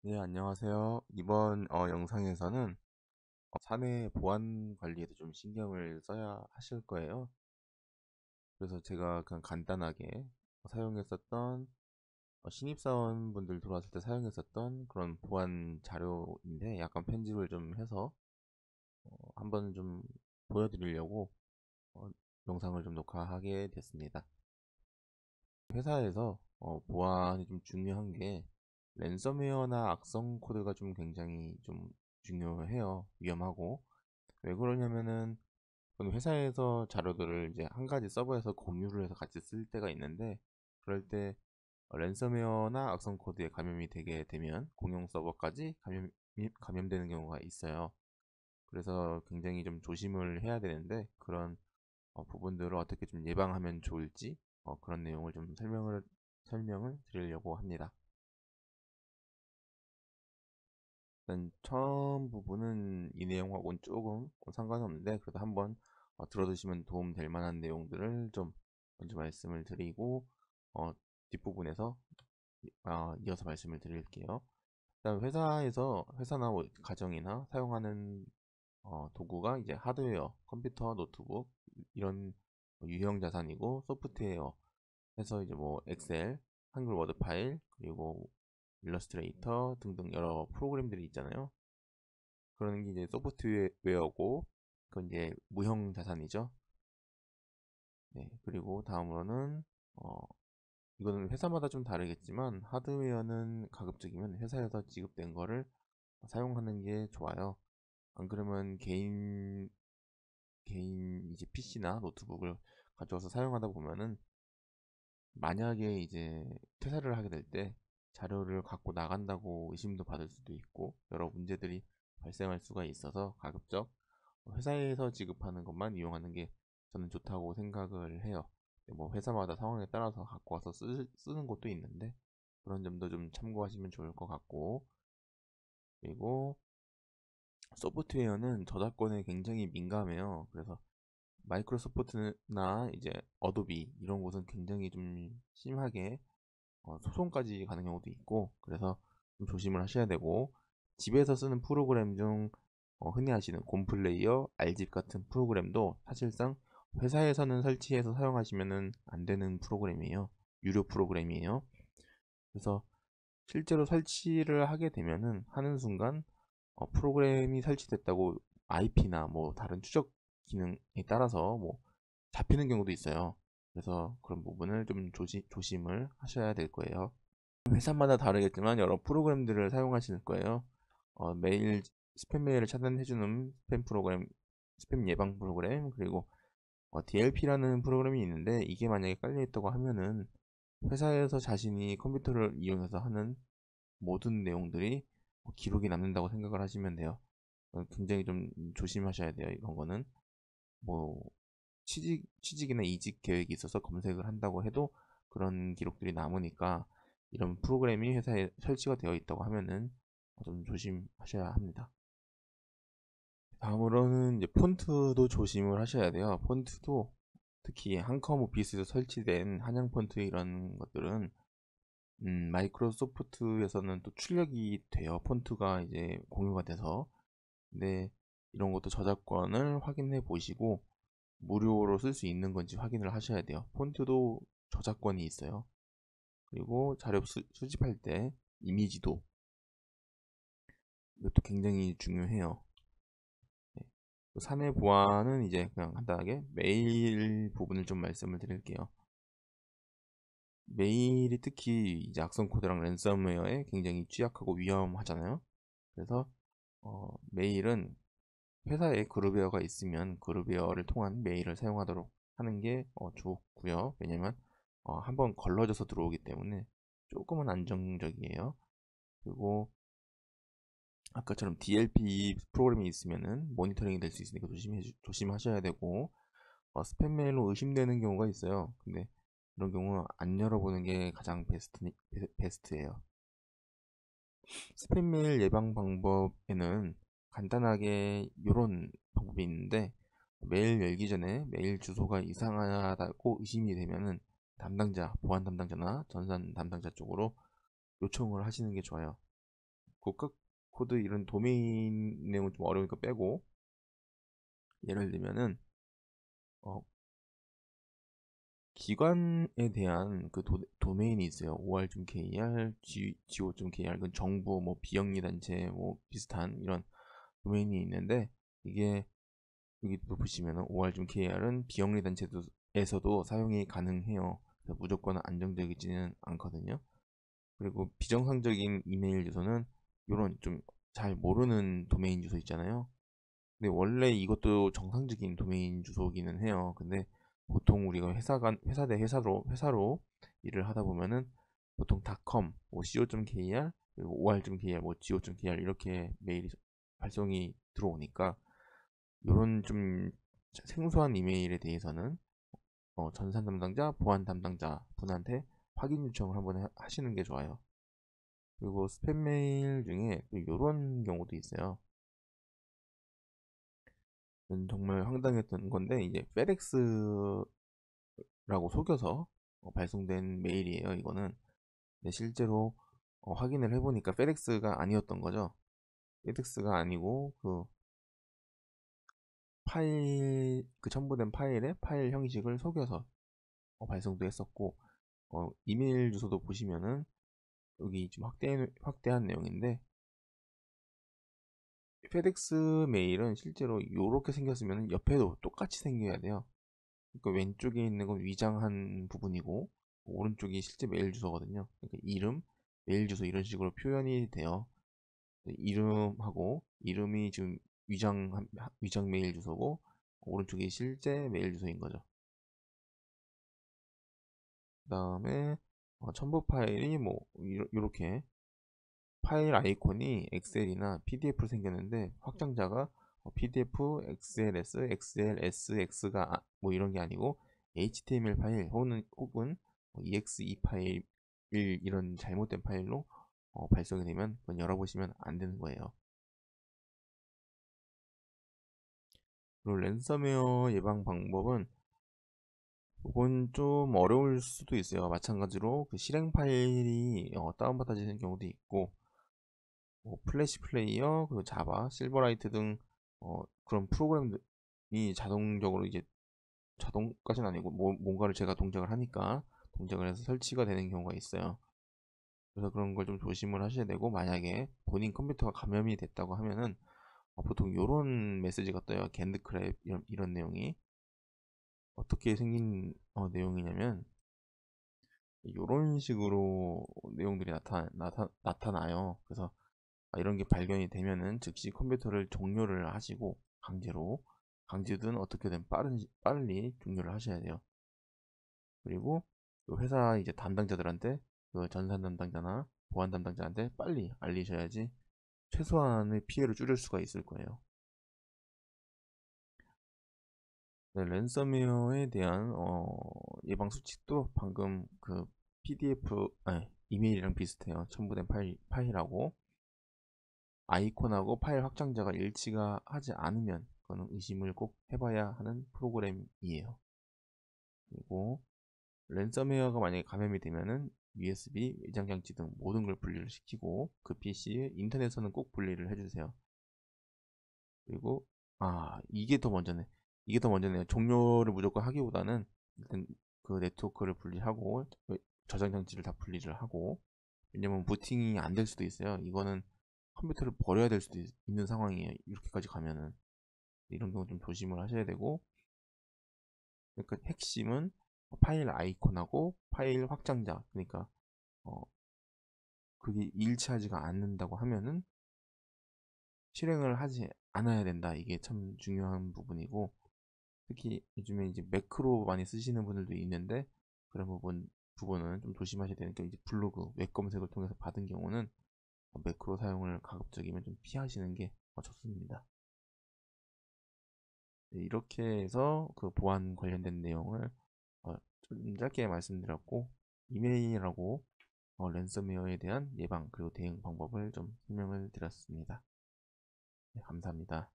네, 안녕하세요. 이번 영상에서는 사내 보안 관리에도 좀 신경을 써야 하실 거예요. 그래서 제가 그냥 간단하게 사용했었던 신입사원분들 들어왔을 때 사용했었던 그런 보안 자료인데 약간 편집을 좀 해서 한번 좀 보여드리려고 어, 영상을 좀 녹화하게 됐습니다. 회사에서 보안이 좀 중요한 게 랜섬웨어나 악성 코드가 좀 굉장히 좀 중요해요. 위험하고. 왜 그러냐면은 회사에서 자료들을 이제 한 가지 서버에서 공유를 해서 같이 쓸 때가 있는데 그럴 때 랜섬웨어나 악성 코드에 감염이 되게 되면 공용 서버까지 감염되는 경우가 있어요. 그래서 굉장히 좀 조심을 해야 되는데 그런 부분들을 어떻게 좀 예방하면 좋을지 그런 내용을 좀 설명을 드리려고 합니다. 일단 처음 부분은 이 내용하고는 조금 상관없는데 그래도 한번 들어두시면 도움 될 만한 내용들을 좀 먼저 말씀을 드리고 어, 뒷부분에서 이어서 말씀을 드릴게요. 일단 회사나 뭐 가정이나 사용하는 도구가 이제 하드웨어, 컴퓨터, 노트북 이런 유형 자산이고 소프트웨어 해서 이제 뭐 엑셀, 한글 워드 파일 그리고 일러스트레이터 등등 여러 프로그램들이 있잖아요. 그런 게 이제 소프트웨어고 그건 이제 무형 자산이죠. 네, 그리고 다음으로는 어, 이거는 회사마다 좀 다르겠지만 하드웨어는 가급적이면 회사에서 지급된 거를 사용하는 게 좋아요. 안 그러면 개인 이제 PC나 노트북을 가져와서 사용하다 보면은 만약에 이제 퇴사를 하게 될 때 자료를 갖고 나간다고 의심도 받을 수도 있고 여러 문제들이 발생할 수가 있어서 가급적 회사에서 지급하는 것만 이용하는 게 저는 좋다고 생각을 해요. 뭐 회사마다 상황에 따라서 갖고 와서 쓰는 곳도 있는데 그런 점도 좀 참고하시면 좋을 것 같고 그리고 소프트웨어는 저작권에 굉장히 민감해요. 그래서 마이크로소프트나 이제 어도비 이런 곳은 굉장히 좀 심하게 소송까지 가는 경우도 있고 그래서 좀 조심을 하셔야 되고 집에서 쓰는 프로그램 중 흔히 하시는 곰플레이어, 알집 같은 프로그램도 사실상 회사에서는 설치해서 사용하시면 안 되는 프로그램이에요. 유료 프로그램이에요. 그래서 실제로 설치를 하게 되면은 하는 순간 프로그램이 설치됐다고 IP나 뭐 다른 추적 기능에 따라서 뭐 잡히는 경우도 있어요. 그래서 그런 부분을 좀 조심을 하셔야 될 거예요. 회사마다 다르겠지만 여러 프로그램들을 사용하실 거예요. 메일 스팸 메일을 차단해주는 스팸 프로그램, 스팸 예방 프로그램 그리고 DLP라는 프로그램이 있는데 이게 만약에 깔려 있다고 하면은 회사에서 자신이 컴퓨터를 이용해서 하는 모든 내용들이 기록이 남는다고 생각을 하시면 돼요. 굉장히 좀 조심하셔야 돼요. 이런 거는 뭐 취직이나 이직 계획이 있어서 검색을 한다고 해도 그런 기록들이 남으니까 이런 프로그램이 회사에 설치가 되어 있다고 하면은 좀 조심하셔야 합니다. 다음으로는 이제 폰트도 조심을 하셔야 돼요. 폰트도 특히 한컴 오피스에서 설치된 한양 폰트 이런 것들은 마이크로소프트에서는 또 출력이 돼요. 폰트가 이제 공유가 돼서. 근데 이런 것도 저작권을 확인해 보시고 무료로 쓸 수 있는 건지 확인을 하셔야 돼요. 폰트도 저작권이 있어요. 그리고 자료 수집할 때 이미지도 이것도 굉장히 중요해요. 네. 사내 보안은 이제 그냥 간단하게 메일 부분을 좀 말씀을 드릴게요. 메일이 특히 이제 악성 코드랑 랜섬웨어에 굉장히 취약하고 위험하잖아요. 그래서 메일은 회사에 그룹웨어가 있으면 그룹웨어를 통한 메일을 사용하도록 하는 게 좋고요. 왜냐면 한번 걸러져서 들어오기 때문에 조금은 안정적이에요. 그리고 아까처럼 DLP 프로그램이 있으면은 모니터링이 될 수 있으니까 조심하셔야 되고 스팸 메일로 의심되는 경우가 있어요. 근데 이런 경우는 안 열어보는 게 가장 베스트예요. 스팸 메일 예방 방법에는 간단하게 이런 방법이 있는데 메일 열기 전에 메일 주소가 이상하다고 의심이 되면은 보안 담당자나 전산 담당자 쪽으로 요청을 하시는 게 좋아요. 국가 코드 이런 도메인 내용은 좀 어려우니까 빼고, 예를 들면은 기관에 대한 그 도메인이 있어요. or.kr, go.kr, 그건 정부, 뭐 비영리 단체, 뭐 비슷한 이런 도메인이 있는데, 이게 여기 또 보시면은 or.kr은 비영리 단체에서도 사용이 가능해요. 그래서 무조건 안정적이지는 않거든요. 그리고 비정상적인 이메일 주소는 이런 좀 잘 모르는 도메인 주소 있잖아요. 근데 원래 이것도 정상적인 도메인 주소기는 해요. 근데 보통 우리가 회사 대 회사로 일을 하다 보면은 보통 .com, 뭐 co.kr, 그리고 or.kr, 뭐 go.kr 이렇게 메일이 발송이 들어오니까 이런 좀 생소한 이메일에 대해서는 전산 담당자, 보안 담당자 분한테 확인 요청을 한번 하시는 게 좋아요. 그리고 스팸 메일 중에 또 이런 경우도 있어요. 정말 황당했던 건데, 이제 페덱스라고 속여서 발송된 메일이에요. 이거는. 근데 실제로 확인을 해보니까 페덱스가 아니었던 거죠. 페덱스가 아니고 그 파일, 그 첨부된 파일의 파일 형식을 속여서 발송도 했었고, 이메일 주소도 보시면은 여기 지금 확대한 내용인데, 페덱스 메일은 실제로 이렇게 생겼으면 옆에도 똑같이 생겨야 돼요. 그러니까 왼쪽에 있는 건 위장한 부분이고 오른쪽이 실제 메일 주소거든요. 그러니까 이름, 메일 주소 이런 식으로 표현이 돼요. 이름하고 이름이 지금 위장 메일 주소고 오른쪽이 실제 메일 주소인 거죠. 그 다음에 첨부 파일이 뭐 이렇게 파일 아이콘이 엑셀이나 PDF로 생겼는데 확장자가 PDF, XLS, XLSX가 뭐 이런 게 아니고 HTML 파일 혹은 EXE 파일 이런 잘못된 파일로 발송이 되면 그건 열어보시면 안 되는 거예요. 그리고 랜섬웨어 예방 방법은 이건 좀 어려울 수도 있어요. 마찬가지로 그 실행 파일이 다운받아지는 경우도 있고 플래시 플레이어, 그리고 자바, 실버라이트 등 그런 프로그램이 자동적으로 이제 자동까지는 아니고 뭔가를 제가 동작을 하니까 동작을 해서 설치가 되는 경우가 있어요. 그래서 그런 걸 좀 조심을 하셔야 되고 만약에 본인 컴퓨터가 감염이 됐다고 하면은 보통 이런 메시지가 떠요. 겐드크랩 이런 내용이 어떻게 생긴 내용이냐면 이런 식으로 내용들이 나타나요. 그래서 이런 게 발견이 되면은 즉시 컴퓨터를 종료를 하시고 강제든 어떻게든 빨리 종료를 하셔야 돼요. 그리고 그 회사 이제 담당자들한테 그 전산 담당자나 보안 담당자한테 빨리 알리셔야지 최소한의 피해를 줄일 수가 있을 거예요. 네, 랜섬웨어에 대한 예방 수칙도 방금 그 PDF 아니 이메일이랑 비슷해요. 첨부된 파일하고 아이콘하고 파일 확장자가 일치가 하지 않으면 그거는 의심을 꼭 해봐야 하는 프로그램이에요. 그리고 랜섬웨어가 만약에 감염이 되면은 USB, 외장장치 등 모든 걸 분리를 시키고 그 PC에 인터넷에서는 꼭 분리를 해주세요. 그리고 이게 더 먼저네요. 종료를 무조건 하기보다는 일단 그 네트워크를 분리하고 저장장치를 다 분리를 하고 왜냐면 부팅이 안 될 수도 있어요. 이거는 컴퓨터를 버려야 될 수도 있는 상황이에요. 이렇게까지 가면은 이런 경우 좀 조심을 하셔야 되고 그러니까 핵심은 파일 아이콘하고 파일 확장자 그러니까 어, 그게 일치하지가 않는다고 하면은 실행을 하지 않아야 된다. 이게 참 중요한 부분이고 특히 요즘에 이제 매크로 많이 쓰시는 분들도 있는데 그런 부분은 좀 조심하셔야 되는 게 이제 블로그 웹 검색을 통해서 받은 경우는 매크로 사용을 가급적이면 좀 피하시는 게 좋습니다. 네, 이렇게 해서 그 보안 관련된 내용을 좀 짧게 말씀드렸고 이메일하고 랜섬웨어에 대한 예방 그리고 대응 방법을 좀 설명을 드렸습니다. 네, 감사합니다.